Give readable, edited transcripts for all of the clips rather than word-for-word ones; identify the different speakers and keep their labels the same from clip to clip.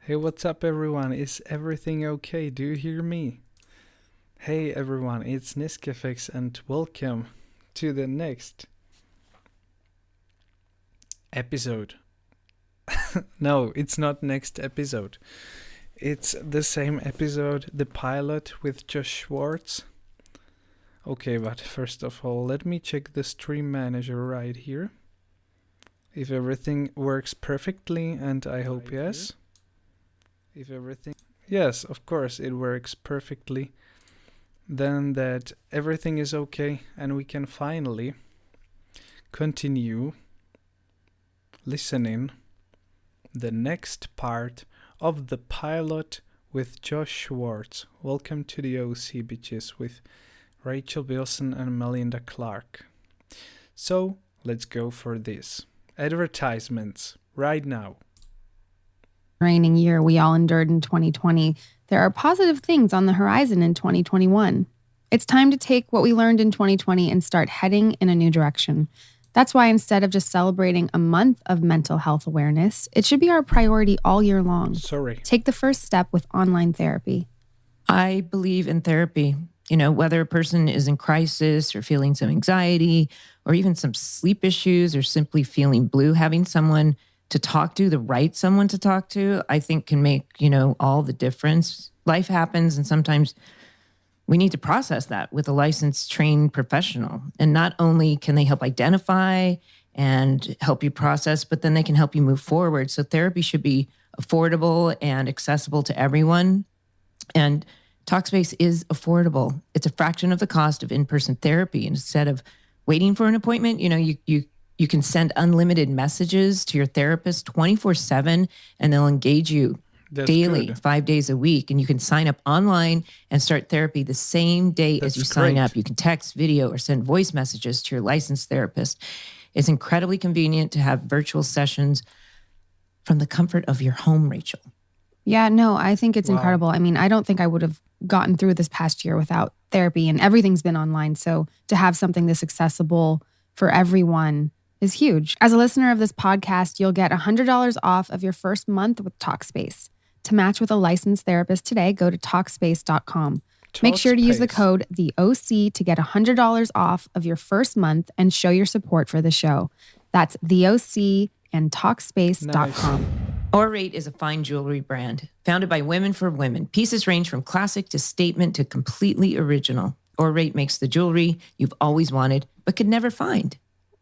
Speaker 1: Hey, what's up, everyone? Is everything okay? Do you hear me? Hey, everyone, it's Niskefix, and welcome to the next episode. No, it's not next episode. It's the same episode, the pilot with Josh Schwartz. Okay, but first of all, let me check the stream manager right here. If everything works perfectly, and I hope yes. If everything... Yes, of course, it works perfectly. Then that everything is okay, and we can finally continue listening the next part of the pilot with Josh Schwartz. Welcome to the OC, bitches, with Rachel Bilson and Melinda Clarke. So, let's go for this. Advertisements, right now.
Speaker 2: Draining year we all endured in 2020, there are positive things on the horizon in 2021. It's time to take what we learned in 2020 and start heading in a new direction. That's why instead of just celebrating a month of mental health awareness, it should be our priority all year long. Take the first step with online therapy.
Speaker 3: I believe in therapy. You know, whether a person is in crisis or feeling some anxiety or even some sleep issues or simply feeling blue, having someone to talk to, the right someone to talk to, I think can make, all the difference. Life happens, and sometimes we need to process that with a licensed, trained professional. And not only can they help identify and help you process, but then they can help you move forward. So therapy should be affordable and accessible to everyone. And Talkspace is affordable. It's a fraction of the cost of in-person therapy. Instead of waiting for an appointment, you can send unlimited messages to your therapist 24/7, and they'll engage you daily, 5 days a week. And you can sign up online and start therapy the same day as you sign up. You can text, video, or send voice messages to your licensed therapist. It's incredibly convenient to have virtual sessions from the comfort of your home, Rachel.
Speaker 2: Yeah, no, I think it's incredible. I mean, I don't think I would have gotten through this past year without therapy, and everything's been online. So to have something this accessible for everyone is huge. As a listener of this podcast, you'll get $100 off of your first month with Talkspace. To match with a licensed therapist today, go to Talkspace.com. Make sure to use the code THEOC to get $100 off of your first month and show your support for the show. That's THEOC and Talkspace.com.
Speaker 1: Nice.
Speaker 3: Orate is a fine jewelry brand founded by women for women. Pieces range from classic to statement to completely original. Orate makes the jewelry you've always wanted but could never find.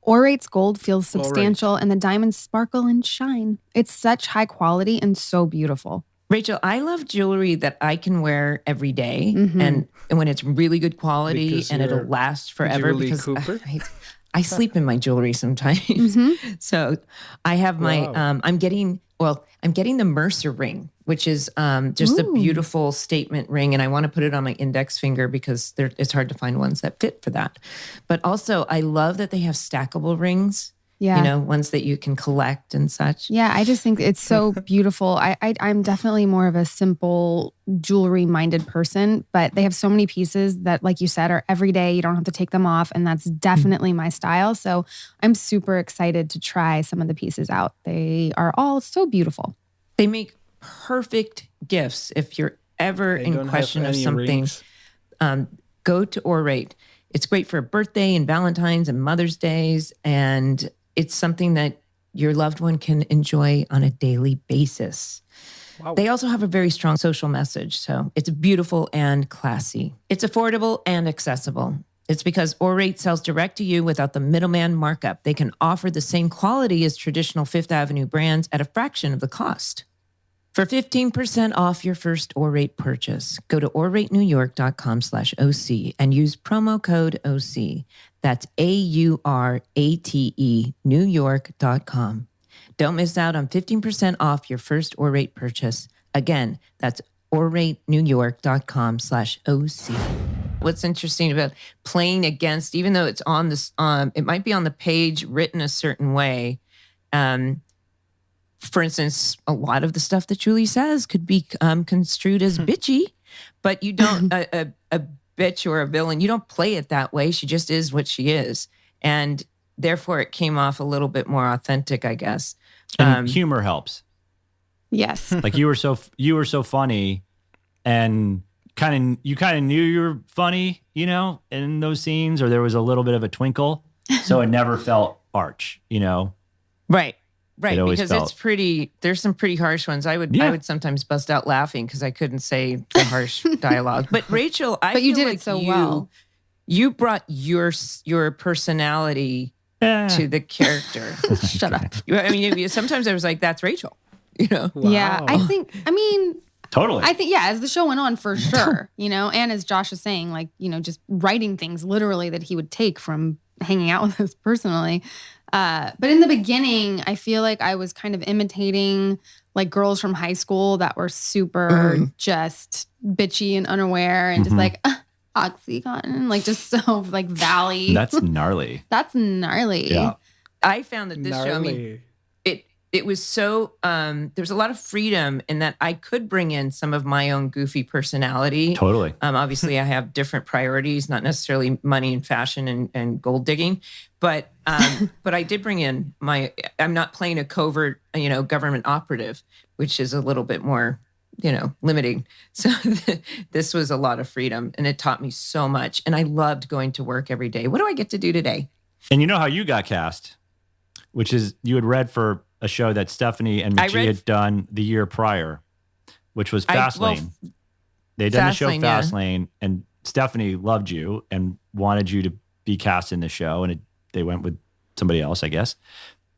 Speaker 2: Orate's gold feels substantial and the diamonds sparkle and shine. It's such high quality and so beautiful.
Speaker 3: Rachel, I love jewelry that I can wear every day and when it's really good quality and it'll last forever. Because I sleep in my jewelry sometimes. So I have my, I'm getting the Mercer ring, which is just a beautiful statement ring. And I want to put it on my index finger because it's hard to find ones that fit for that. But also I love that they have stackable rings. Yeah. Ones that you can collect and such.
Speaker 2: Yeah, I just think it's so beautiful. I'm definitely more of a simple jewelry-minded person, but they have so many pieces that, like you said, are everyday. You don't have to take them off, and that's definitely my style. So I'm super excited to try some of the pieces out. They are all so beautiful.
Speaker 3: They make perfect gifts. If you're ever in question of something, go to Orate. It's great for a birthday and Valentine's and Mother's Days, and it's something that your loved one can enjoy on a daily basis. Wow. They also have a very strong social message, so it's beautiful and classy. It's affordable and accessible. It's because Orate sells direct to you without the middleman markup. They can offer the same quality as traditional Fifth Avenue brands at a fraction of the cost. For 15% off your first Orate purchase, go to oratenewyork.com/OC and use promo code OC. That's AURATE New-York.com. Don't miss out on 15% off your first Orate purchase. Again, that's oratenewyork.com/OC. What's interesting about playing against, even though it's on this, it might be on the page written a certain way. For instance, a lot of the stuff that Julie says could be construed as bitchy, but you don't, a bitch or a villain, you don't play it that way. She just is what she is. And therefore it came off a little bit more authentic, I guess.
Speaker 4: And humor helps.
Speaker 2: Yes.
Speaker 4: Like you were so funny, and you kind of knew you were funny, you know, in those scenes, or there was a little bit of a twinkle, so it never felt arch, you know.
Speaker 3: Right. Because
Speaker 4: felt,
Speaker 3: there's some pretty harsh ones. I would sometimes bust out laughing because I couldn't say the harsh dialogue. But Rachel,
Speaker 2: but you did
Speaker 3: like
Speaker 2: it so well.
Speaker 3: You brought your personality to the character.
Speaker 2: Shut up.
Speaker 3: I mean, sometimes I was like, that's Rachel, you know?
Speaker 1: Wow.
Speaker 2: Yeah,
Speaker 4: totally.
Speaker 2: I think, yeah, as the show went on, for sure, you know, and as Josh is saying, like, you know, just writing things literally that he would take from hanging out with us personally. But in the beginning, I feel like I was kind of imitating like girls from high school that were super just bitchy and unaware and just like, Oxycontin, like just so like Valley.
Speaker 4: That's gnarly.
Speaker 2: That's gnarly.
Speaker 4: Yeah.
Speaker 3: I found that this show, I mean, it was so, there's a lot of freedom in that I could bring in some of my own goofy personality.
Speaker 4: Totally.
Speaker 3: Obviously, I have different priorities, not necessarily money and fashion and gold digging, but I did bring in I'm not playing a covert, you know, government operative, which is a little bit more, you know, limiting. So this was a lot of freedom, and it taught me so much. And I loved going to work every day. What do I get to do today?
Speaker 4: And you know how you got cast, which is you had read for a show that Stephanie and Misha had done the year prior, which was Fastlane. They'd done the show Fastlane, and Stephanie loved you and wanted you to be cast in the show, and they went with somebody else, I guess.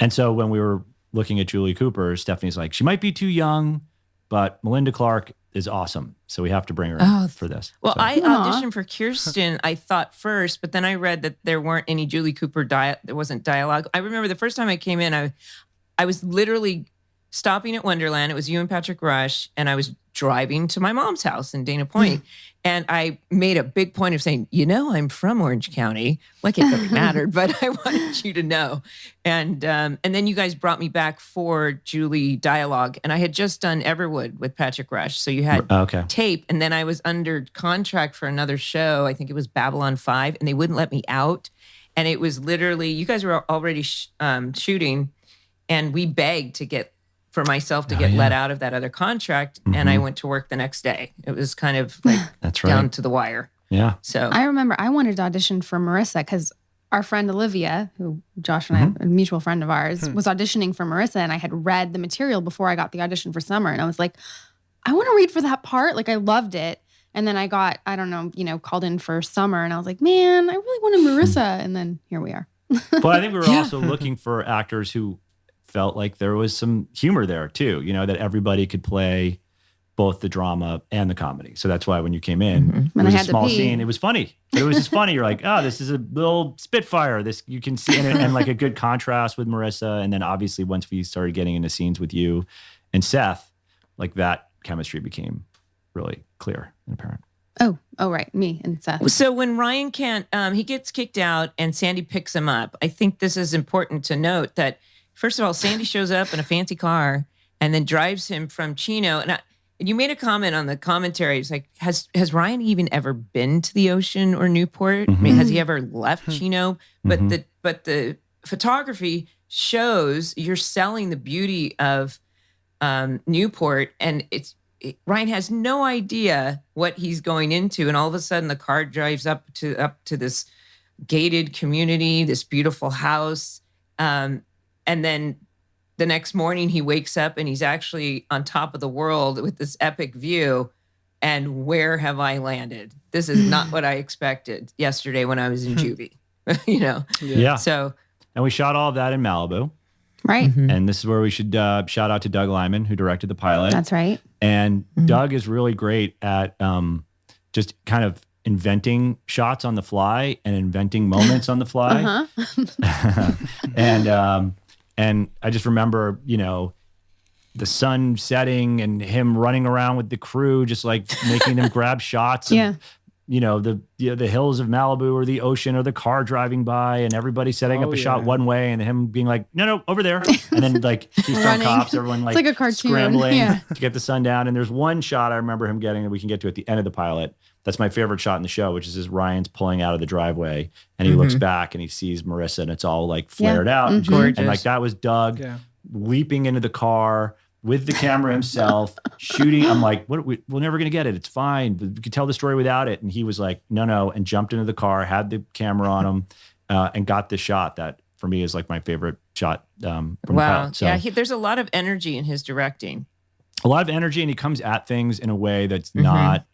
Speaker 4: And so when we were looking at Julie Cooper, Stephanie's like, she might be too young, but Melinda Clarke is awesome, so we have to bring her in for this.
Speaker 3: Well,
Speaker 4: so.
Speaker 3: I auditioned for Kirsten, I thought first, but then I read that there weren't any Julie Cooper there wasn't dialogue. I remember the first time I came in, I was literally stopping at Wonderland. It was you and Patrick Rush, and I was driving to my mom's house in Dana Point. And I made a big point of saying, you know, I'm from Orange County. Like it really mattered, but I wanted you to know. And then you guys brought me back for Julie dialogue. And I had just done Everwood with Patrick Rush. So you had tape. And then I was under contract for another show. I think it was Babylon 5. And they wouldn't let me out. And it was literally, you guys were already shooting. And we begged for myself to get let out of that other contract. Mm-hmm. And I went to work the next day. It was kind of like down to the wire.
Speaker 4: Yeah.
Speaker 3: So
Speaker 2: I remember I wanted to audition for Marissa because our friend Olivia, who Josh and I, a mutual friend of ours, was auditioning for Marissa. And I had read the material before I got the audition for Summer. And I was like, I want to read for that part. Like I loved it. And then I got, I don't know, you know, called in for Summer. And I was like, man, I really wanted Marissa. And then here we are.
Speaker 4: But I think we were also looking for actors who felt like there was some humor there too, you know, that everybody could play both the drama and the comedy. So that's why when you came in, it was a small scene. It was funny. But it was just funny. You're like, oh, this is a little Spitfire. This you can see, and like a good contrast with Marissa. And then obviously once we started getting into scenes with you and Seth, like that chemistry became really clear and apparent.
Speaker 2: Oh, right. Me and Seth.
Speaker 3: So when Ryan can't, he gets kicked out and Sandy picks him up. I think this is important to note that first of all, Sandy shows up in a fancy car and then drives him from Chino. And you made a comment on the commentary. It's like, has Ryan even ever been to the ocean or Newport? I mean, has he ever left Chino? But the photography shows you're selling the beauty of Newport, and Ryan has no idea what he's going into, and all of a sudden the car drives up to this gated community, this beautiful house. And then the next morning he wakes up and he's actually on top of the world with this epic view. And where have I landed? This is not what I expected yesterday when I was in juvie, you know?
Speaker 4: Yeah.
Speaker 3: So,
Speaker 4: and we shot all of that in Malibu.
Speaker 2: Right.
Speaker 3: Mm-hmm.
Speaker 4: And this is where we should shout out to Doug Lyman, who directed the pilot.
Speaker 2: That's right.
Speaker 4: And Doug is really great at just kind of inventing shots on the fly and inventing moments on the fly. And I just remember, you know, the sun setting and him running around with the crew, just like making them grab shots of, you know, the hills of Malibu or the ocean or the car driving by and everybody setting up a shot one way and him being like, no, over there. And then like Keystone Cops, everyone like,
Speaker 2: it's like a cartoon.
Speaker 4: Scrambling to get the sun down. And there's one shot I remember him getting that we can get to at the end of the pilot. That's my favorite shot in the show, which is as Ryan's pulling out of the driveway and he looks back and he sees Marissa and it's all like flared out.
Speaker 3: Gorgeous.
Speaker 4: And like that was Doug leaping into the car, with the camera himself, shooting. I'm like, we're never going to get it. It's fine. We could tell the story without it. And he was like, no, and jumped into the car, had the camera on him, and got the shot that for me is like my favorite shot from the crowd. So,
Speaker 3: yeah, there's a lot of energy in his directing.
Speaker 4: A lot of energy, and he comes at things in a way that's not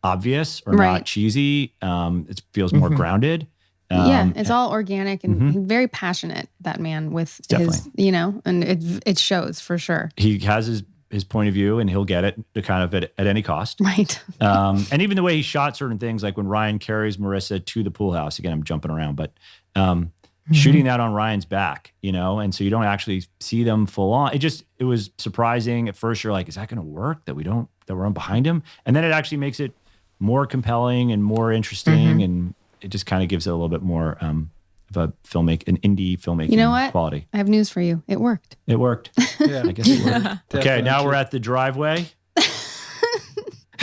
Speaker 4: obvious or not cheesy. It feels more grounded.
Speaker 2: It's all organic and very passionate, that man, with his, and it shows for sure.
Speaker 4: He has his point of view and he'll get it to kind of at any cost.
Speaker 2: Right.
Speaker 4: And even the way he shot certain things, like when Ryan carries Marissa to the pool house, again, I'm jumping around, but shooting that on Ryan's back, and so you don't actually see them full on. It was surprising. At first you're like, is that going to work that we're on behind him? And then it actually makes it more compelling and more interesting, and it just kind of gives it a little bit more of a an indie filmmaking quality.
Speaker 2: I have news for you. It worked.
Speaker 4: It worked.
Speaker 1: Yeah,
Speaker 4: I guess it worked. Okay, now we're at the driveway.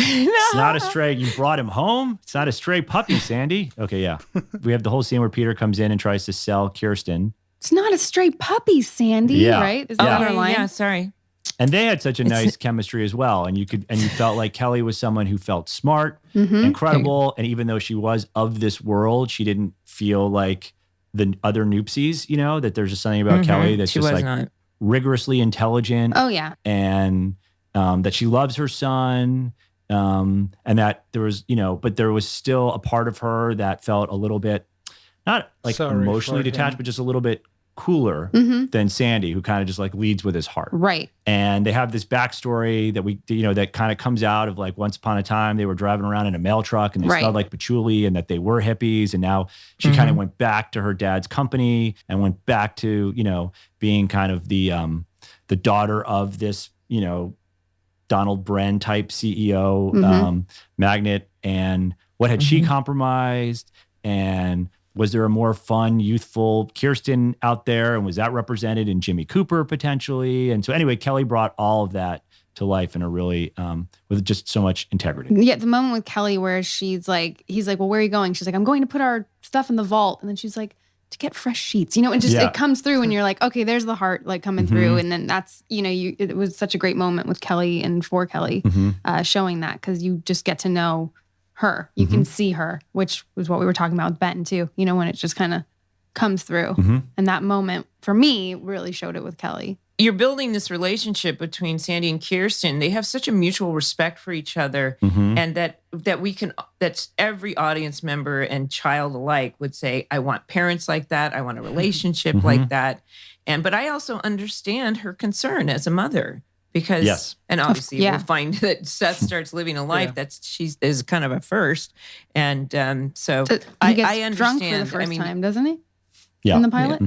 Speaker 4: It's not a stray. You brought him home. It's not a stray puppy, Sandy. Okay, yeah. We have the whole scene where Peter comes in and tries to sell Kirsten.
Speaker 2: It's not a stray puppy, Sandy. Right? Is that our line?
Speaker 3: Yeah, sorry.
Speaker 4: And they had such a nice chemistry as well. And you felt like Kelly was someone who felt smart, incredible. And even though she was of this world, she didn't feel like the other Noopsies, that there's just something about Kelly that's just like not rigorously intelligent.
Speaker 2: Oh, yeah.
Speaker 4: And that she loves her son. And that there was, but there was still a part of her that felt a little bit, not like emotionally detached, but just a little bit cooler than Sandy, who kind of just like leads with his heart.
Speaker 2: Right.
Speaker 4: And they have this backstory that that kind of comes out of like once upon a time they were driving around in a mail truck and they smelled like patchouli and that they were hippies. And now she kind of went back to her dad's company and went back to, being kind of the daughter of this, Donald Bren type CEO magnate. And what had she compromised? And was there a more fun, youthful Kirsten out there? And was that represented in Jimmy Cooper potentially? And so anyway, Kelly brought all of that to life in a really, with just so much integrity.
Speaker 2: Yeah, the moment with Kelly where he's like, well, where are you going? She's like, I'm going to put our stuff in the vault. And then she's like, to get fresh sheets, and just it comes through and you're like, okay, there's the heart like coming through. And then that's, it was such a great moment with Kelly and for Kelly showing that, because you just get to know her. You can see her, which was what we were talking about with Benton too, when it just kind of comes through. And that moment for me really showed it with Kelly.
Speaker 3: You're building this relationship between Sandy and Kirsten. They have such a mutual respect for each other, and that's every audience member and child alike would say, I want parents like that. I want a relationship like that. But I also understand her concern as a mother. Because, and obviously we'll find that Seth starts living a life she is kind of a first. And so
Speaker 2: he gets
Speaker 3: I understand.
Speaker 2: Drunk for the first time, doesn't he?
Speaker 4: Yeah.
Speaker 2: In the pilot?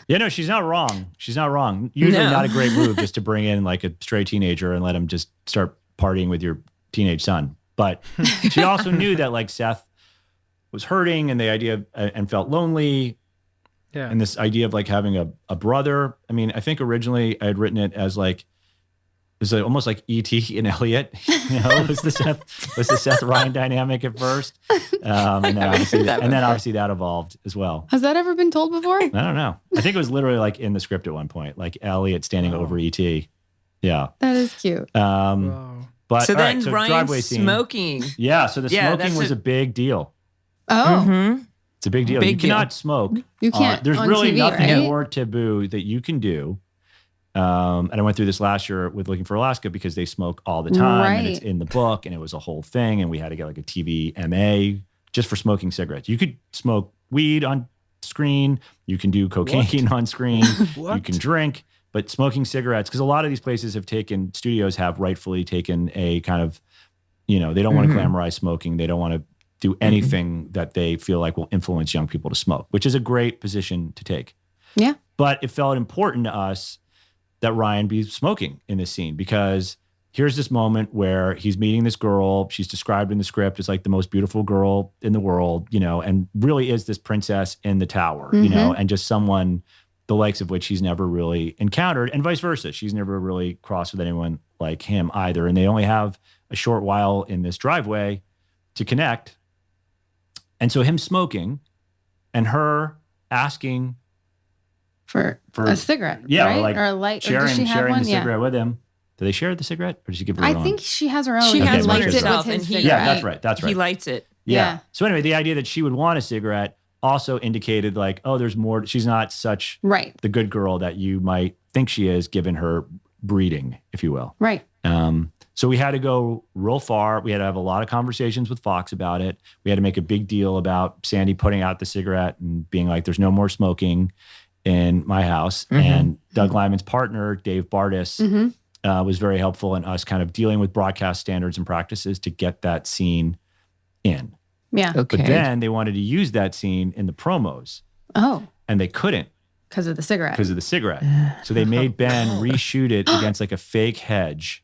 Speaker 4: Yeah, no, she's not wrong. She's not wrong. Usually not a great move just to bring in like a stray teenager and let him just start partying with your teenage son. But she also knew that like Seth was hurting and the idea and felt lonely. Yeah. And this idea of like having a brother. I mean, I think originally I had written it as like, it was almost like E.T. and Elliot, was the Seth Ryan dynamic at first. And then obviously that evolved as well.
Speaker 2: Has that ever been told before?
Speaker 4: I don't know. I think it was literally like in the script at one point, like Elliot standing over E.T. Yeah.
Speaker 2: That is cute.
Speaker 4: But
Speaker 3: so then
Speaker 4: so
Speaker 3: Ryan's smoking.
Speaker 4: Yeah. So the smoking was a big deal.
Speaker 2: Oh.
Speaker 4: It's a big deal. You cannot smoke.
Speaker 2: You can't.
Speaker 4: There's
Speaker 2: on
Speaker 4: really
Speaker 2: TV,
Speaker 4: nothing
Speaker 2: right?
Speaker 4: more taboo that you can do. And I went through this last year with Looking for Alaska because they smoke all the time and it's in the book and it was a whole thing. And we had to get like a TV MA just for smoking cigarettes. You could smoke weed on screen. You can do cocaine on screen. You can drink, but smoking cigarettes, because a lot of these places studios have rightfully taken a kind of, they don't want to glamorize smoking. They don't want to do anything that they feel like will influence young people to smoke, which is a great position to take.
Speaker 2: Yeah.
Speaker 4: But it felt important to us that Ryan be smoking in this scene, because here's this moment where he's meeting this girl. She's described in the script as like the most beautiful girl in the world, and really is this princess in the tower, and just someone the likes of which he's never really encountered, and vice versa. She's never really crossed with anyone like him either. And they only have a short while in this driveway to connect. And so him smoking and her asking
Speaker 2: for a cigarette.
Speaker 4: Yeah,
Speaker 2: right?
Speaker 4: or
Speaker 2: a light.
Speaker 4: Sharing,
Speaker 2: or does she have
Speaker 4: sharing
Speaker 2: one?
Speaker 4: the cigarette with him. Do they share the cigarette, or does she give her
Speaker 2: I
Speaker 4: own?
Speaker 2: think she has her own.
Speaker 3: She has one
Speaker 2: lights
Speaker 3: herself,
Speaker 2: it with
Speaker 3: and
Speaker 2: his
Speaker 3: he,
Speaker 2: cigarette.
Speaker 4: Yeah, that's right. That's right.
Speaker 3: He lights it.
Speaker 2: Yeah.
Speaker 4: So anyway, the idea that she would want a cigarette also indicated like, oh, there's more. She's not such the good girl that you might think she is, given her breeding, if you will.
Speaker 2: Right.
Speaker 4: So we had to go real far. We had to have a lot of conversations with Fox about it. We had to make a big deal about Sandy putting out the cigarette and being like, there's no more smoking in my house. Mm-hmm. And Doug Lyman's partner, Dave Bardis, was very helpful in us kind of dealing with broadcast standards and practices to get that scene in.
Speaker 2: Yeah.
Speaker 3: Okay.
Speaker 4: But then they wanted to use that scene in the promos.
Speaker 2: Oh.
Speaker 4: And they couldn't.
Speaker 2: Because of the cigarette.
Speaker 4: So they made Ben reshoot it against like a fake hedge.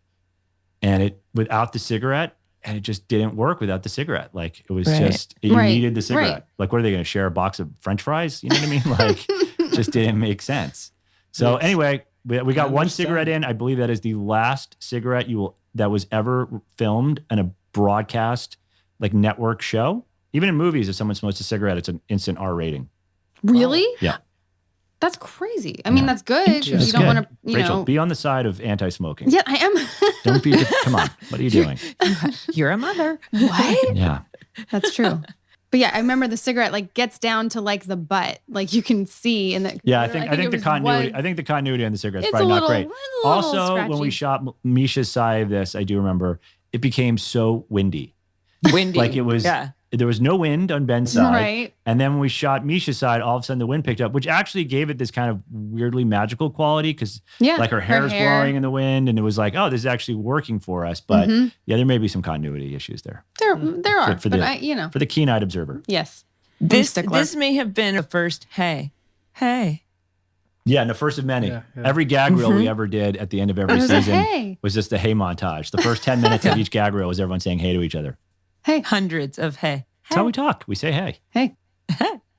Speaker 4: And it without the cigarette, and it just didn't work without the cigarette. Like it was just, you needed the cigarette. Right. Like, what are they going to share a box of French fries? You know what I mean? Like, just didn't make sense. So anyway, we got one cigarette in. I believe that is the last cigarette that was ever filmed in a broadcast like network show. Even in movies, if someone smokes a cigarette, it's an instant R rating.
Speaker 2: Really?
Speaker 4: Yeah.
Speaker 2: That's crazy. I mean, that's good.
Speaker 4: Yeah.
Speaker 2: You don't want to,
Speaker 4: Rachel, be on the side of anti-smoking.
Speaker 2: Yeah, I am.
Speaker 4: Don't be, come on. What are you doing?
Speaker 3: You're a mother.
Speaker 2: What?
Speaker 4: Yeah.
Speaker 2: That's true. But yeah, I remember the cigarette like gets down to like the butt, like you can see in the.
Speaker 4: Yeah, I think the continuity. I think the continuity on the cigarette is probably not great. Also,
Speaker 2: scratchy.
Speaker 4: when we shot Misha's side of this, I do remember it became so windy. Like it was. Yeah. There was no wind on Ben's side.
Speaker 2: Right.
Speaker 4: And then when we shot Misha's side, all of a sudden the wind picked up, which actually gave it this kind of weirdly magical quality because like her hair is blowing in the wind and it was like, oh, this is actually working for us. But yeah, there may be some continuity issues there.
Speaker 2: There are.
Speaker 4: For the keen-eyed observer.
Speaker 2: Yes.
Speaker 3: This may have been a first, hey.
Speaker 4: Yeah, and the first of many. Yeah. Every gag reel we ever did at the end of every season was just a hey montage. The first 10 minutes of each gag reel was everyone saying hey to each other.
Speaker 2: Hey.
Speaker 3: Hundreds of hey.
Speaker 4: That's how we talk. We say hey.
Speaker 2: Hey.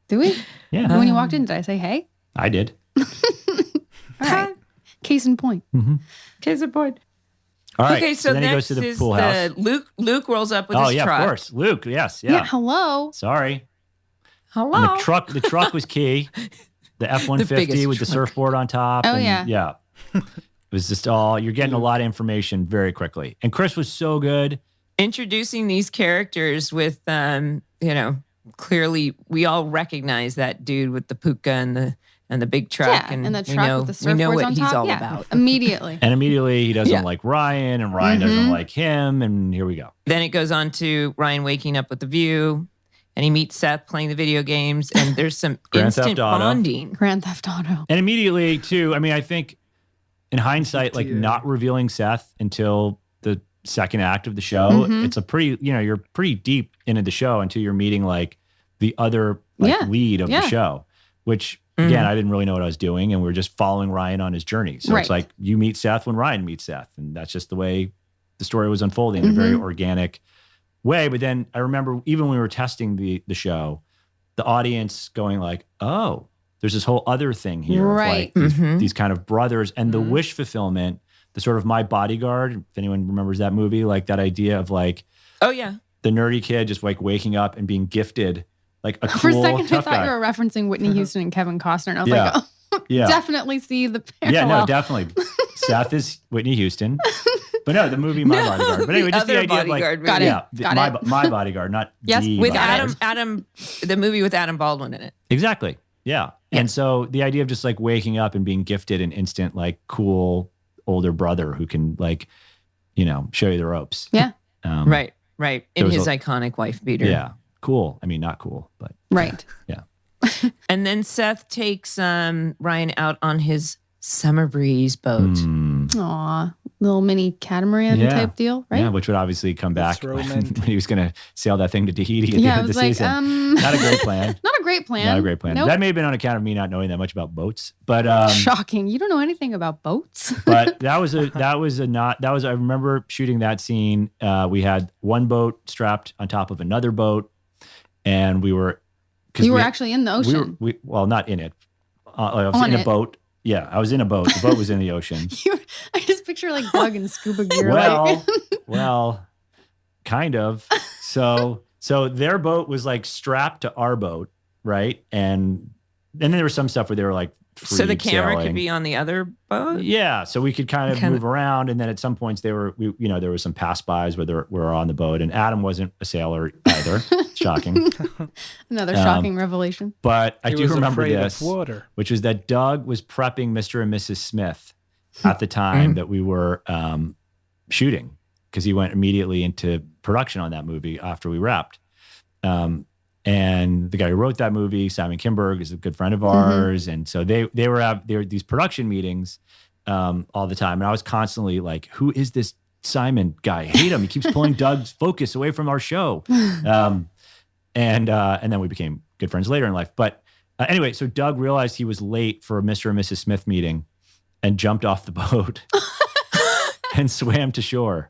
Speaker 2: Do we?
Speaker 4: Yeah.
Speaker 2: When you walked in, did I say hey?
Speaker 4: I did.
Speaker 2: All right. Case in point.
Speaker 4: Mm-hmm.
Speaker 3: Case in point.
Speaker 4: All right.
Speaker 3: Okay, so
Speaker 4: then he goes to the pool house.
Speaker 3: Luke rolls up with his truck.
Speaker 4: Oh, yeah, of course. Luke, yes.
Speaker 2: Yeah, hello.
Speaker 4: Sorry.
Speaker 3: Hello.
Speaker 4: And the truck was key. The F-150 with the surfboard on top.
Speaker 2: Oh,
Speaker 4: and, yeah. It was just you're getting a lot of information very quickly. And Chris was so good.
Speaker 3: Introducing these characters with, clearly we all recognize that dude with the puka and the big truck.
Speaker 2: Yeah, and the truck with the surfboards
Speaker 3: we know what
Speaker 2: on
Speaker 3: he's
Speaker 2: top.
Speaker 3: all about.
Speaker 2: Immediately.
Speaker 4: And immediately he doesn't like Ryan, and Ryan doesn't like him, and here we go.
Speaker 3: Then it goes on to Ryan waking up with the view, and he meets Seth playing the video games, and there's some instant bonding.
Speaker 2: Grand Theft Auto.
Speaker 4: And immediately, too, I mean, I think in hindsight, like not revealing Seth until the second act of the show, it's a pretty, you're pretty deep into the show until you're meeting like the other lead of the show, which again, I didn't really know what I was doing. And we were just following Ryan on his journey. So it's like you meet Seth when Ryan meets Seth. And that's just the way the story was unfolding in a very organic way. But then I remember even when we were testing the show, the audience going like, oh, there's this whole other thing here.
Speaker 2: Right.
Speaker 4: Of like these kind of brothers and the wish fulfillment. The sort of My Bodyguard, if anyone remembers that movie, like that idea of like,
Speaker 3: oh yeah,
Speaker 4: the nerdy kid just like waking up and being gifted like a cool
Speaker 2: For a second,
Speaker 4: tough
Speaker 2: I thought
Speaker 4: guy.
Speaker 2: you were referencing Whitney Houston and Kevin Costner, and I was like, oh, definitely see the parallel.
Speaker 4: Yeah, no, definitely. Seth is Whitney Houston, but no, the movie My Bodyguard. But anyway, just the idea of like,
Speaker 2: got it.
Speaker 4: My Bodyguard, not
Speaker 3: with
Speaker 4: Bodyguard.
Speaker 3: Adam, the movie with Adam Baldwin in it.
Speaker 4: Exactly. Yeah. And so the idea of just like waking up and being gifted an instant like cool older brother who can like, show you the ropes.
Speaker 2: Yeah.
Speaker 3: Right. In his iconic wife beater.
Speaker 4: Yeah. Cool. I mean, not cool, but.
Speaker 2: Right.
Speaker 4: Yeah.
Speaker 3: And then Seth takes Ryan out on his summer breeze boat.
Speaker 2: Aw, little mini catamaran type deal, right?
Speaker 4: Yeah, which would obviously come back when he was going to sail that thing to Tahiti at the end of the season. Not a great plan.
Speaker 2: Not a great plan.
Speaker 4: Not a great plan.
Speaker 2: Nope.
Speaker 4: That may have been on account of me not knowing that much about boats, but
Speaker 2: shocking. You don't know anything about boats.
Speaker 4: But I remember shooting that scene. We had one boat strapped on top of another boat, and we were.
Speaker 2: You were actually in the ocean.
Speaker 4: Well, not in it. I was in a boat. Yeah, I was in a boat. The boat was in the ocean.
Speaker 2: I just picture like Bug and scuba gear.
Speaker 4: Well, kind of. So their boat was like strapped to our boat, right? And then there was some stuff where they were like free
Speaker 3: So the camera
Speaker 4: sailing.
Speaker 3: could be on the other boat?
Speaker 4: Yeah. So we could kind of move around. And then at some points there was some pass-bys where we were on the boat, and Adam wasn't a sailor either. Shocking.
Speaker 2: Another shocking revelation.
Speaker 4: But I do remember
Speaker 1: this, water.
Speaker 4: Which was that Doug was prepping Mr. and Mrs. Smith at the time that we were shooting, because he went immediately into production on that movie after we wrapped. And the guy who wrote that movie, Simon Kinberg, is a good friend of ours. And so they were these production meetings all the time. And I was constantly like, who is this Simon guy? I hate him. He keeps pulling Doug's focus away from our show. And then we became good friends later in life. But anyway, so Doug realized he was late for a Mr. and Mrs. Smith meeting and jumped off the boat and swam to shore.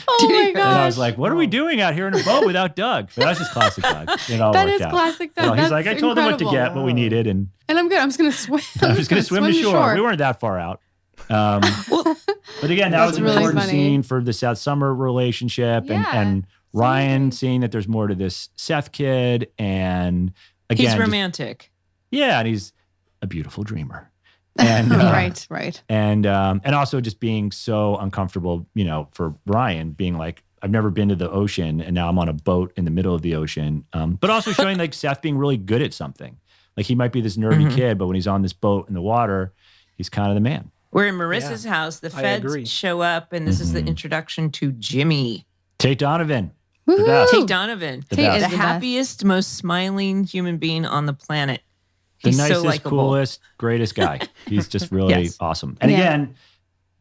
Speaker 2: Oh my gosh.
Speaker 4: And I was like, what are we doing out here in a boat without Doug? But that's just classic Doug. It all
Speaker 2: that
Speaker 4: worked
Speaker 2: is
Speaker 4: out.
Speaker 2: classic Doug.
Speaker 4: He's like, I told him what to get, what we needed. And
Speaker 2: I'm good. I'm just going to swim.
Speaker 4: I'm just going to swim to shore. We weren't that far out. But again, that was an
Speaker 2: really
Speaker 4: important
Speaker 2: funny.
Speaker 4: scene for the Seth Summer relationship. And Ryan seeing that there's more to this Seth kid. And again,
Speaker 3: he's romantic.
Speaker 4: And he's a beautiful dreamer. And
Speaker 2: right.
Speaker 4: And also just being so uncomfortable, for Ryan being like, I've never been to the ocean and now I'm on a boat in the middle of the ocean. But also showing like Seth being really good at something. Like he might be this nerdy kid, but when he's on this boat in the water, he's kind of the man.
Speaker 3: We're in Marissa's house. The feds show up, and this is the introduction to Jimmy.
Speaker 4: Tate Donovan.
Speaker 2: Woo-hoo.
Speaker 4: The best.
Speaker 3: Tate Donovan.
Speaker 2: Tate is
Speaker 3: the
Speaker 2: the
Speaker 3: happiest, most smiling human being on the planet.
Speaker 4: The
Speaker 3: He's
Speaker 4: nicest,
Speaker 3: so likable.
Speaker 4: coolest, greatest guy. He's just really awesome. And again,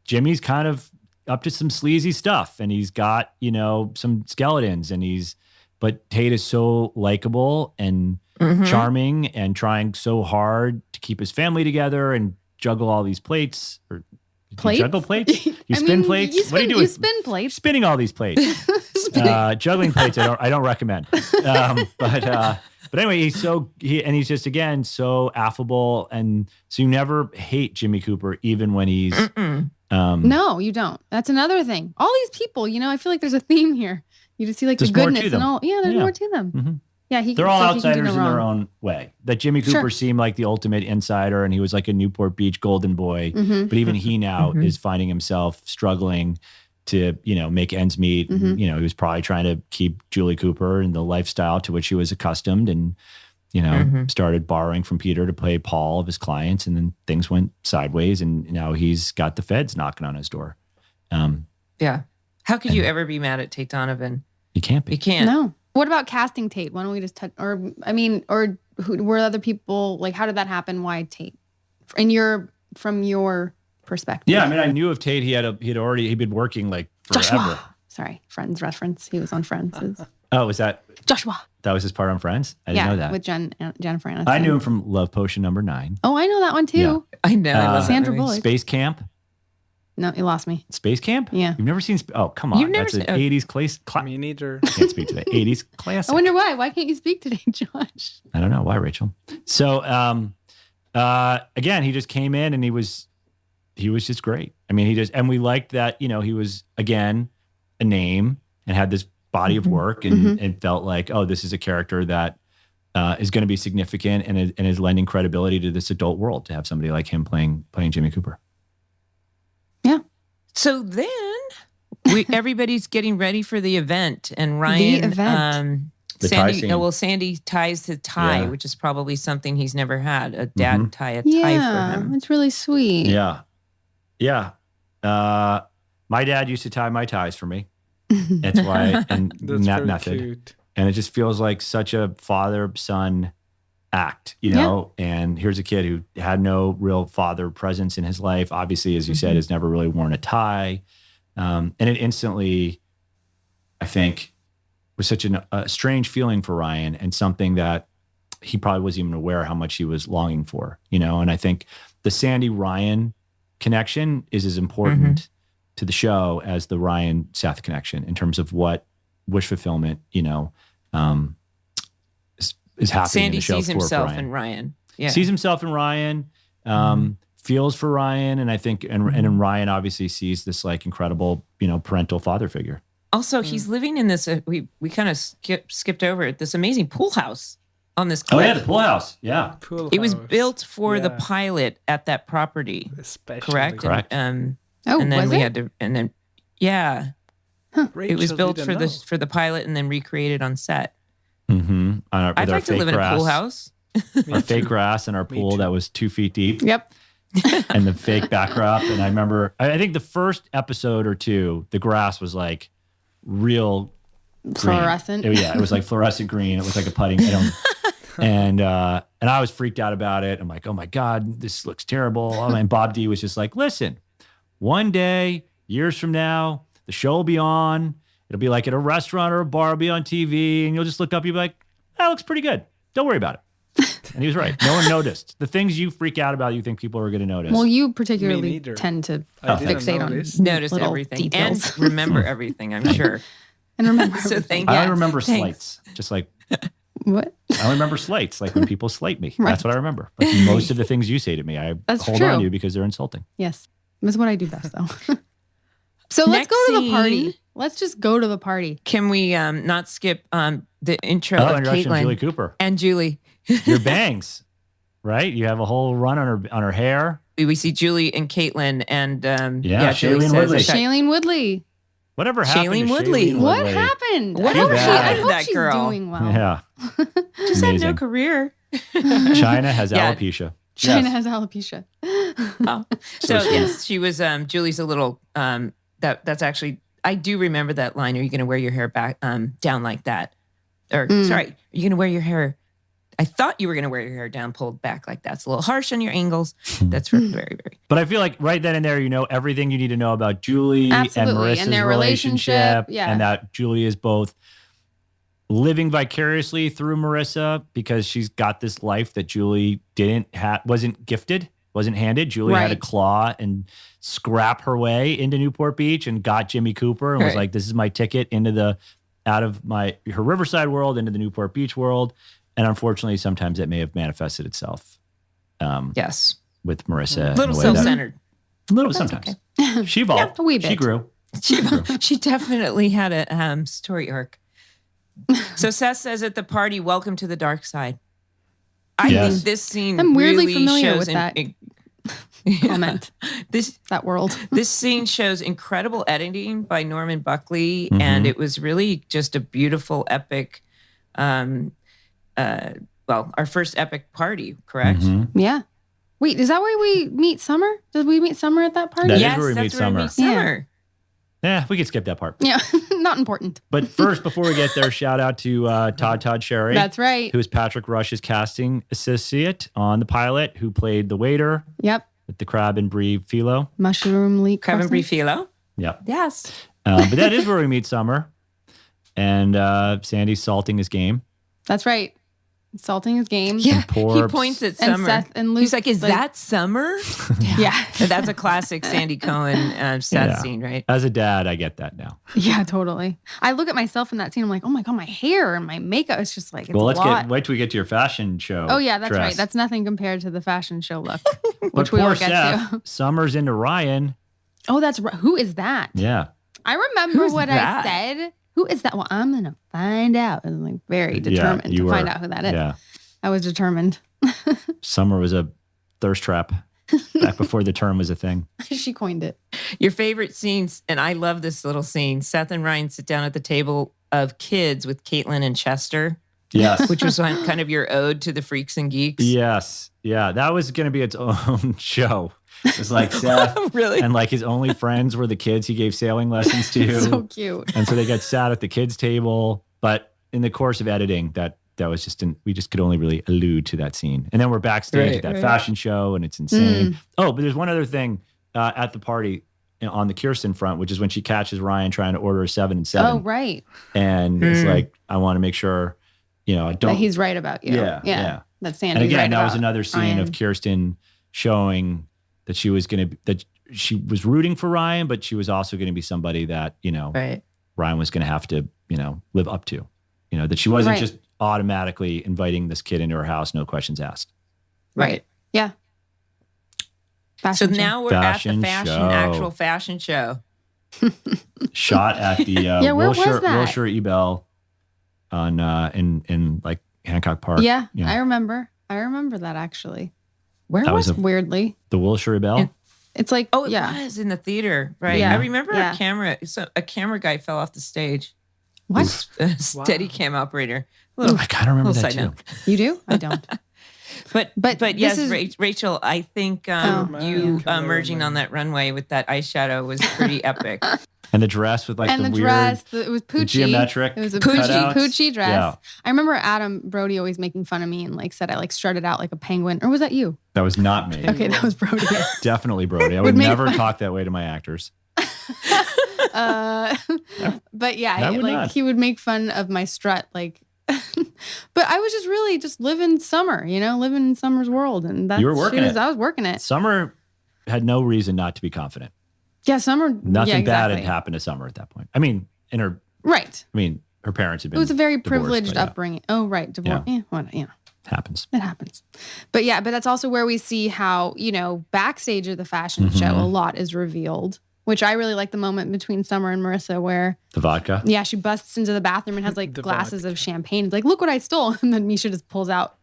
Speaker 4: Jimmy's kind of up to some sleazy stuff, and he's got, some skeletons, but Tate is so likable and charming and trying so hard to keep his family together and juggle all these plates. Or
Speaker 2: Plates?
Speaker 4: You juggle plates? You spin plates? What do you do?
Speaker 2: You spin plates.
Speaker 4: Spinning all these plates. Juggling plates, I don't recommend. But anyway, he's just, again, so affable. And so you never hate Jimmy Cooper, even when he's...
Speaker 2: No, you don't. That's another thing. All these people, I feel like there's a theme here. You just see like
Speaker 4: There's
Speaker 2: the goodness
Speaker 4: more to
Speaker 2: and
Speaker 4: them.
Speaker 2: all. Yeah, there's more to them.
Speaker 4: Mm-hmm.
Speaker 2: Yeah,
Speaker 4: they're all outsiders in their own way. That Jimmy Cooper seemed like the ultimate insider, and he was like a Newport Beach golden boy. But even he now is finding himself struggling to, make ends meet. And, he was probably trying to keep Julie Cooper and the lifestyle to which he was accustomed, and started borrowing from Peter to play Paul of his clients, and then things went sideways, and now he's got the feds knocking on his door.
Speaker 3: Yeah. How could you ever be mad at Tate Donovan?
Speaker 4: You can't be.
Speaker 3: You can't.
Speaker 2: No. What about casting Tate? Why don't we just touch, or who were other people, like, how did that happen? Why Tate? From your perspective.
Speaker 4: Yeah, I mean, I knew of Tate. He'd been working like forever.
Speaker 2: Joshua. Sorry, Friends reference. He was on Friends.
Speaker 4: Oh, was that
Speaker 2: Joshua?
Speaker 4: That was his part on Friends? I didn't know that.
Speaker 2: With Jennifer Aniston.
Speaker 4: I knew him from Love Potion #9.
Speaker 2: Oh, I know that one too.
Speaker 4: Yeah.
Speaker 3: I know. I love
Speaker 2: Sandra
Speaker 3: that movie.
Speaker 2: Bullock.
Speaker 4: Space Camp.
Speaker 2: No, you lost me.
Speaker 4: Space Camp?
Speaker 2: Yeah.
Speaker 4: You've never seen... Oh, come on.
Speaker 3: You've never
Speaker 4: That's an
Speaker 3: seen-
Speaker 4: 80s classic.
Speaker 1: Me neither.
Speaker 4: Can't speak today. 80s classic.
Speaker 2: I wonder why. Why can't you speak today, Josh?
Speaker 4: I don't know. Why, Rachel? So, again, he just came in and he was just great. I mean, and we liked that, he was, again, a name and had this body of work and felt like, oh, this is a character that is going to be significant and is lending credibility to this adult world to have somebody like him playing Jimmy Cooper.
Speaker 2: Yeah.
Speaker 3: So then everybody's getting ready for the event, and Ryan,
Speaker 2: The event.
Speaker 4: The tie scene.
Speaker 3: Sandy ties the tie,
Speaker 4: Yeah.
Speaker 3: which is probably something he's never had. A dad tie a tie
Speaker 2: Yeah,
Speaker 3: for him.
Speaker 2: it's really sweet.
Speaker 4: Yeah. Yeah. My dad used to tie my ties for me. That's why, and
Speaker 1: That's
Speaker 4: that
Speaker 1: very
Speaker 4: method.
Speaker 1: cute.
Speaker 4: And it just feels like such a father-son act, and here's a kid who had no real father presence in his life. Obviously, as you said, has never really worn a tie. And it instantly, I think, was such a strange feeling for Ryan, and something that he probably wasn't even aware how much he was longing for, and I think the Sandy Ryan connection is as important to the show as the Ryan Seth connection in terms of what wish fulfillment, is happening
Speaker 3: Sandy
Speaker 4: in the show
Speaker 3: sees
Speaker 4: for
Speaker 3: himself
Speaker 4: Ryan.
Speaker 3: in Ryan. Yeah.
Speaker 4: Sees himself in Ryan, feels for Ryan, and I think, and Ryan obviously sees this like incredible, parental father figure.
Speaker 3: Also, he's living in this. We kind of skipped over it. This amazing pool house. on this cliff.
Speaker 4: Oh, yeah, the pool house. Yeah.
Speaker 3: It was built for the pilot at that property.
Speaker 1: Especially.
Speaker 3: Correct.
Speaker 2: And
Speaker 3: then
Speaker 2: was
Speaker 3: we
Speaker 2: it?
Speaker 3: had to, and then, yeah. It was built for the pilot and then recreated on set.
Speaker 4: Mm-hmm.
Speaker 3: I'd like to live in a pool house.
Speaker 4: Our fake grass in our pool that was 2 feet deep.
Speaker 2: Yep.
Speaker 4: And the fake backdrop. And I remember, I think the first episode or two, the grass was like real
Speaker 2: fluorescent.
Speaker 4: It was like fluorescent green. It was like a putting. And I was freaked out about it. I'm like, oh my God, this looks terrible. And Bob D was just like, listen, one day, years from now, the show will be on. It'll be like at a restaurant or a bar, it'll be on TV, and you'll just look up, you'll be like, that looks pretty good. Don't worry about it. And he was right. No one noticed. The things you freak out about, you think people are going to notice.
Speaker 2: Well, you particularly tend to fixate on
Speaker 3: notice everything
Speaker 2: details.
Speaker 3: and remember everything, I'm sure.
Speaker 2: And remember.
Speaker 3: So thank
Speaker 4: I
Speaker 3: you.
Speaker 4: only remember slights. Just like
Speaker 2: what?
Speaker 4: I only remember slights, like when people slight me.
Speaker 2: Right.
Speaker 4: That's what I remember. Like most of the things you say to me, I hold on to you because they're insulting.
Speaker 2: Yes. That's what I do best, though. So let's go to the party. Let's just go to the party.
Speaker 3: Can we not skip the intro of Caitlin
Speaker 4: Julie Cooper
Speaker 3: and Julie?
Speaker 4: Your bangs, right? You have a whole run on her hair.
Speaker 3: We see Julie and Caitlin and
Speaker 4: Shailene Woodley.
Speaker 2: Shailene Woodley.
Speaker 4: Whatever happened
Speaker 3: Shailene
Speaker 4: to
Speaker 3: Woodley?
Speaker 4: Shailene
Speaker 2: What
Speaker 4: Woodley?
Speaker 2: happened?
Speaker 3: What
Speaker 2: I
Speaker 3: happened to
Speaker 2: hope
Speaker 3: that
Speaker 2: she's
Speaker 3: girl?
Speaker 2: doing well.
Speaker 4: Yeah.
Speaker 3: Just had no career.
Speaker 4: China has alopecia.
Speaker 2: China has alopecia.
Speaker 3: So yes, she was Julie's a little that's actually, I do remember that line. Are you going to wear your hair back down like that? Or sorry, are you going to wear your hair? I thought you were going to wear your hair down, pulled back like that. It's a little harsh on your angles. That's very, very.
Speaker 4: But I feel like right then and there, you know everything you need to know about Julie
Speaker 2: Absolutely.
Speaker 4: and Marissa's
Speaker 2: And their relationship. Yeah.
Speaker 4: And that Julie is both living vicariously through Marissa because she's got this life that Julie wasn't gifted, wasn't handed. Julie had to claw and scrap her way into Newport Beach and got Jimmy Cooper and was like, this is my ticket out of her Riverside world into the Newport Beach world. And unfortunately, sometimes it may have manifested itself.
Speaker 3: Yes.
Speaker 4: With Marissa.
Speaker 3: A little self-centered.
Speaker 4: A little sometimes. Okay. She evolved.
Speaker 2: A wee bit.
Speaker 4: She grew.
Speaker 3: She definitely had a story arc. So Seth says at the party, welcome to the dark side. I think this scene
Speaker 2: I'm weirdly
Speaker 3: really
Speaker 2: familiar
Speaker 3: shows
Speaker 2: with that comment. That world.
Speaker 3: This scene shows incredible editing by Norman Buckley, and it was really just a beautiful, epic our first epic party, correct?
Speaker 4: Mm-hmm.
Speaker 2: Yeah. Wait, is that where we meet Summer? Did we meet Summer at that party?
Speaker 4: That is
Speaker 3: yes,
Speaker 4: where we
Speaker 3: that's
Speaker 4: meet
Speaker 3: where we meet Summer.
Speaker 4: Yeah, we could skip that part.
Speaker 2: Yeah, not important.
Speaker 4: But first, before we get there, shout out to Todd Sherry.
Speaker 2: That's right.
Speaker 4: Who is Patrick Rush's casting associate on the pilot, who played the waiter.
Speaker 2: Yep.
Speaker 4: With the crab and brie philo.
Speaker 2: Mushroom leek.
Speaker 3: Crab and brie philo.
Speaker 4: Yep.
Speaker 3: Yes.
Speaker 4: But that is where we meet Summer. And Sandy's salting his game.
Speaker 2: That's right. Salting his game.
Speaker 3: Yeah. He points at Summer.
Speaker 2: And Seth and Luke.
Speaker 3: He's like, is that Summer?
Speaker 2: Yeah.
Speaker 3: That's a classic Sandy Cohen Seth scene, right?
Speaker 4: As a dad, I get that now.
Speaker 2: Yeah, totally. I look at myself in that scene. I'm like, oh my God, my hair and my makeup. It's just like, it's
Speaker 4: wait till we get to your fashion show.
Speaker 2: Oh yeah, that's
Speaker 4: dress.
Speaker 2: right. That's nothing compared to the fashion show look, which
Speaker 4: but
Speaker 2: we will
Speaker 4: poor
Speaker 2: get
Speaker 4: Seth,
Speaker 2: to.
Speaker 4: Summer's into Ryan.
Speaker 2: Oh, that's right. Who is that?
Speaker 4: Yeah.
Speaker 2: I remember
Speaker 3: Who's
Speaker 2: what
Speaker 3: that?
Speaker 2: I said. Who is that? Well, I'm going to find out. I'm like very determined to find out who that is.
Speaker 4: Yeah.
Speaker 2: I was determined.
Speaker 4: Summer was a thirst trap back before the term was a thing.
Speaker 2: She coined it.
Speaker 3: Your favorite scenes, and I love this little scene. Seth and Ryan sit down at the table of kids with Caitlin and Chester.
Speaker 4: Yes.
Speaker 3: Which was kind of your ode to the freaks and geeks.
Speaker 4: Yes. Yeah. That was going to be its own show. It was like Seth.
Speaker 3: Really?
Speaker 4: And like his only friends were the kids he gave sailing lessons to.
Speaker 2: So cute.
Speaker 4: And so they got sat at the kids' table. But in the course of editing, that was just we just could only really allude to that scene. And then we're backstage at that fashion show and it's insane. Oh, but there's one other thing at the party on the Kirsten front, which is when she catches Ryan trying to order a 7 and 7.
Speaker 2: Oh, right.
Speaker 4: And it's like, I want to make sure, I don't.
Speaker 2: That he's right about you.
Speaker 4: Yeah.
Speaker 2: That Sandy's
Speaker 4: and again,
Speaker 2: right
Speaker 4: that
Speaker 2: about
Speaker 4: was another scene
Speaker 2: Ryan.
Speaker 4: of Kirsten showing that she was that she was rooting for Ryan, but she was also going to be somebody that, Ryan was going to have to, live up to, that she wasn't just automatically inviting this kid into her house, no questions asked.
Speaker 2: Right. Yeah.
Speaker 3: So now we're at the
Speaker 4: show.
Speaker 3: actual fashion show.
Speaker 4: Shot at the
Speaker 2: where was that?
Speaker 4: Wilshire IMPBL on in like Hancock Park.
Speaker 2: Yeah, I remember that actually.
Speaker 3: Where was it?
Speaker 2: Weirdly.
Speaker 4: The Wilshire Bell?
Speaker 2: It's like,
Speaker 3: it was in the theater, right?
Speaker 2: Yeah.
Speaker 3: I remember a camera guy fell off the stage.
Speaker 2: What?
Speaker 3: A steady cam operator.
Speaker 4: I kind of remember that too.
Speaker 2: You do? I don't.
Speaker 3: But yes, Rachel, I think you emerging on that runway with that eyeshadow was pretty epic.
Speaker 4: And the dress with like the weird
Speaker 2: dress, it was Poochie.
Speaker 4: Geometric.
Speaker 2: It was a
Speaker 4: cutouts.
Speaker 2: Poochie dress.
Speaker 4: Yeah.
Speaker 2: I remember Adam Brody always making fun of me and like said I like strutted out like a penguin. Or was that you?
Speaker 4: That was not me.
Speaker 2: Okay, that was Brody.
Speaker 4: Definitely Brody. I would never talk that way to my actors.
Speaker 2: But yeah, he would make fun of my strut, like. But I was just really just living summer, living in summer's world, and that's
Speaker 4: you were working it.
Speaker 2: I was working it.
Speaker 4: Summer had no reason not to be confident.
Speaker 2: Yeah, Summer.
Speaker 4: Nothing bad had happened to Summer at that point. I mean, in her
Speaker 2: right.
Speaker 4: I mean, her parents had been.
Speaker 2: It was a very privileged
Speaker 4: divorced,
Speaker 2: upbringing. Oh, right, divorce. Yeah.
Speaker 4: Happens.
Speaker 2: It happens. But that's also where we see how backstage of the fashion show a lot is revealed. Which I really like the moment between Summer and Marissa where
Speaker 4: the vodka.
Speaker 2: Yeah, she busts into the bathroom and has like glasses of champagne. It's like, look what I stole. And then Misha just pulls out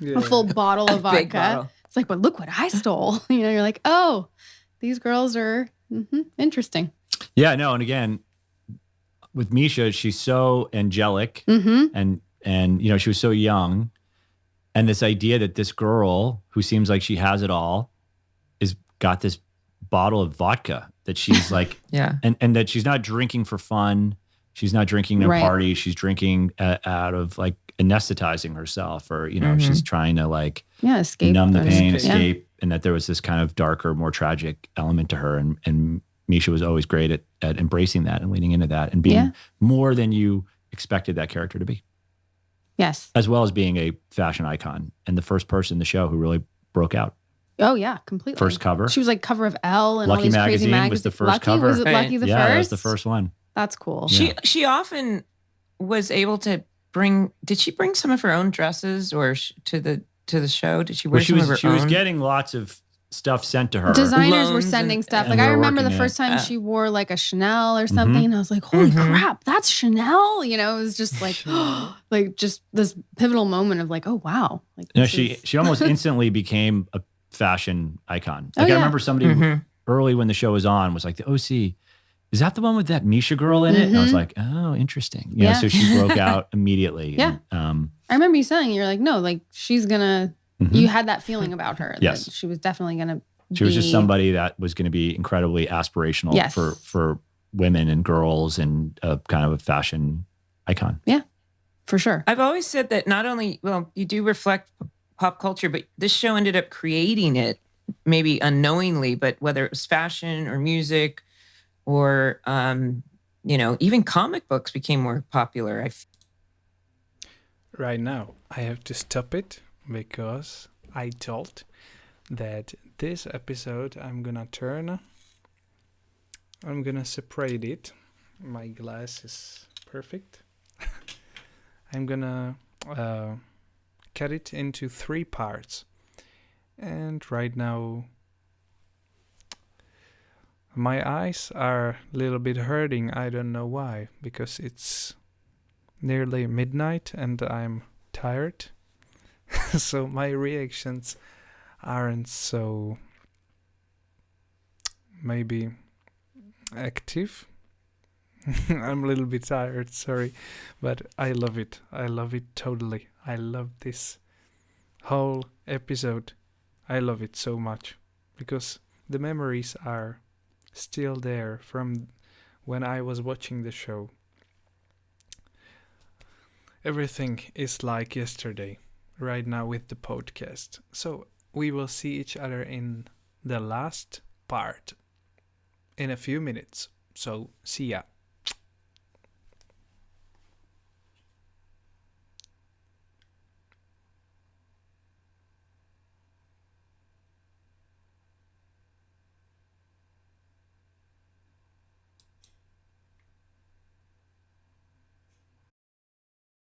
Speaker 2: a full bottle of vodka. Bottle. It's like, but look what I stole. You're like, oh, these girls are interesting.
Speaker 4: Yeah, no, and again, with Misha, she's so angelic and she was so young. And this idea that this girl who seems like she has it all is got this bottle of vodka that she's like, and that she's not drinking for fun. She's not drinking to party. She's drinking out of like anesthetizing herself, or she's trying to like
Speaker 2: escape,
Speaker 4: numb the pain, escape, and that there was this kind of darker, more tragic element to her. And Misha was always great at embracing that and leaning into that and being more than you expected that character to be.
Speaker 2: Yes,
Speaker 4: as well as being a fashion icon and the first person in the show who really broke out.
Speaker 2: Oh yeah, completely.
Speaker 4: First cover.
Speaker 2: She was like cover of Elle and
Speaker 4: Lucky
Speaker 2: all these crazy magazines.
Speaker 4: Was the first cover.
Speaker 2: Was it Lucky the first?
Speaker 4: Yeah, that was the first one.
Speaker 2: That's cool.
Speaker 3: She often was able to bring. Did she bring some of her own dresses or to the show? Did she wear some of her own?
Speaker 4: She was getting lots of stuff sent to her.
Speaker 2: Designers were sending stuff. Like I remember the first time she wore like a Chanel or something, and I was like, "Holy crap, that's Chanel!" It was just like, like just this pivotal moment of like, "Oh wow!" Like
Speaker 4: she almost instantly became a fashion icon. Like I remember somebody early when the show was on was like, "The OC, is that the one with that Misha girl in it?" And I was like, "Oh, interesting." So she broke out immediately.
Speaker 2: Yeah.
Speaker 4: And,
Speaker 2: I remember you saying you're like, "No, like she's gonna." You had that feeling about her.
Speaker 4: Yes.
Speaker 2: That she was definitely going to
Speaker 4: She was just somebody that was going to be incredibly aspirational for women and girls and kind of a fashion icon.
Speaker 2: Yeah, for sure.
Speaker 3: I've always said that not only, you do reflect pop culture, but this show ended up creating it maybe unknowingly, but whether it was fashion or music or, even comic books became more popular.
Speaker 1: Right now, I have to stop it. Because I thought that this episode I'm gonna separate it. My glass is perfect. I'm gonna cut it into 3 parts. And right now my eyes are a little bit hurting. I don't know why. Because it's nearly midnight and I'm tired. So my reactions aren't so maybe active. I'm a little bit tired, sorry, but I love it. I love it totally. I love this whole episode. I love it so much because the memories are still there from when I was watching the show. Everything is like yesterday. Right now with the podcast. So we will see each other in the last part in a few minutes. So see ya.